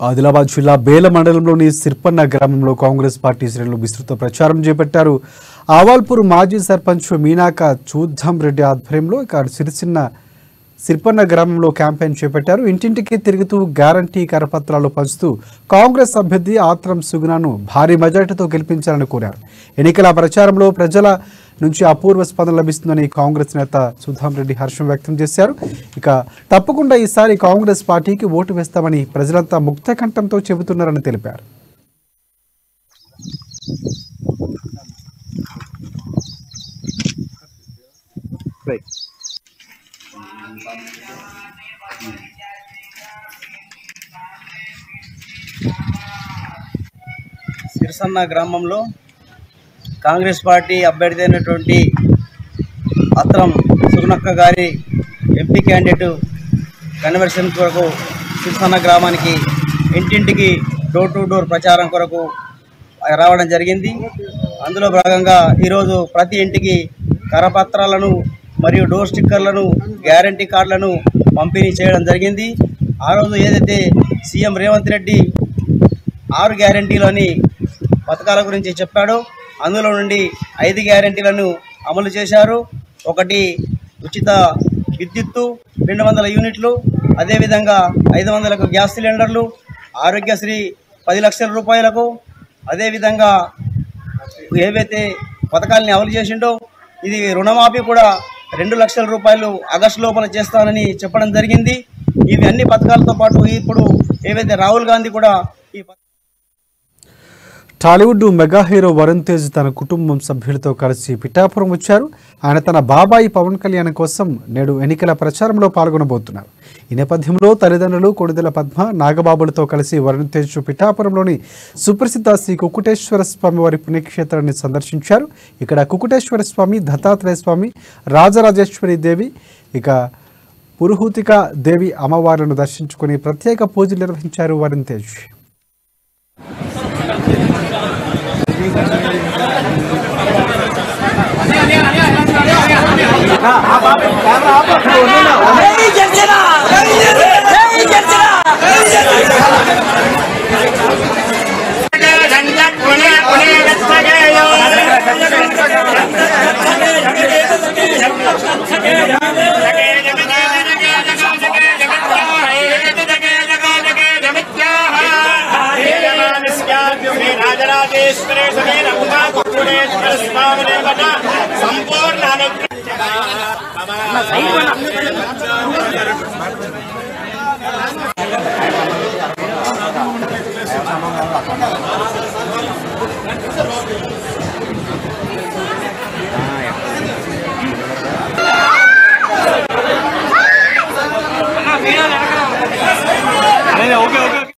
ఆదిలాబాద్ జిల్లా బేల మండలంలోని సిర్పన్న గ్రామంలో కాంగ్రెస్ పార్టీ శ్రేణులు విస్తృత ప్రచారం చేపట్టారు. ఆవాల్పూర్ మాజీ సర్పంచ్ మీనాక చూద్దాం రెడ్డి ఆధ్వర్యంలో సిర్పన్న గ్రామంలో క్యాంపెయిన్ చేపట్టారు. ఇంటింటికి తిరుగుతూ గ్యారంటీ కరపత్రాలు పంచుతూ కాంగ్రెస్ అభ్యర్థి ఆత్రం సుగుణను భారీ మెజార్టీతో గెలిపించాలని కోరారు. ఎన్నికల ప్రచారంలో ప్రజల నుంచి అపూర్వ స్పందన లభిస్తుందని కాంగ్రెస్ నేత సుధాం రెడ్డి హర్షం వ్యక్తం చేశారు. ఇక తప్పకుండా ఈసారి కాంగ్రెస్ పార్టీకి ఓటు వేస్తామని ప్రజలంతా ముక్త కంఠంతో చెబుతున్నారని తెలిపారు. సిర్సన్న గ్రామంలో కాంగ్రెస్ పార్టీ అభ్యర్థి అయినటువంటి ఆత్రం సుగుణక్క గారి ఎంపీ క్యాండిడేట్ కన్వర్షన్ కొరకు సిర్సన్న గ్రామానికి ఇంటింటికి డోర్ టు డోర్ ప్రచారం కొరకు రావడం జరిగింది. అందులో భాగంగా ఈరోజు ప్రతి ఇంటికి కరపత్రాలను మరియు డోర్ స్టిక్కర్లను గ్యారంటీ కార్డులను పంపిణీ చేయడం జరిగింది. ఆ రోజు ఏదైతే సీఎం రేవంత్ రెడ్డి 6 గ్యారంటీలని పథకాల గురించి చెప్పాడో అందులో నుండి 5 గ్యారంటీలను అమలు చేశారు. ఒకటి ఉచిత విద్యుత్తు 200 యూనిట్లు, అదేవిధంగా 500లకు గ్యాస్ సిలిండర్లు, ఆరోగ్యశ్రీ 10 లక్షల రూపాయలకు, అదేవిధంగా ఏవైతే పథకాలని అమలు చేసిండో ఇది రుణమాఫీ కూడా 2 లక్షల రూపాయలు ఆగస్టు లోపల చేస్తానని చెప్పడం జరిగింది. ఇవి అన్ని పథకాలతో పాటు ఇప్పుడు ఏవైతే రాహుల్ గాంధీ కూడా ఈ టాలీవుడ్ మెగా హీరో వరుణ్ తేజ్ తన కుటుంబం సభ్యులతో కలిసి పిఠాపురం వచ్చారు. ఆయన తన బాబాయి పవన్ కళ్యాణ్ కోసం నేడు ఎన్నికల ప్రచారంలో పాల్గొనబోతున్నారు. ఈ నేపథ్యంలో తల్లిదండ్రులు కొణిదెల పద్మ, నాగబాబులతో కలిసి వరుణ్ తేజ్ పిఠాపురంలోని సుప్రసిద్ధ శ్రీ కుకుటేశ్వర స్వామి వారి పుణ్యక్షేత్రాన్ని సందర్శించారు. ఇక్కడ కుకుటేశ్వర స్వామి, దత్తాత్రేయ స్వామి, రాజరాజేశ్వరి దేవి, ఇక పురుహూతిక దేవి అమ్మవార్లను దర్శించుకుని ప్రత్యేక పూజలు నిర్వహించారు వరుణ్ తేజ్. ఓకే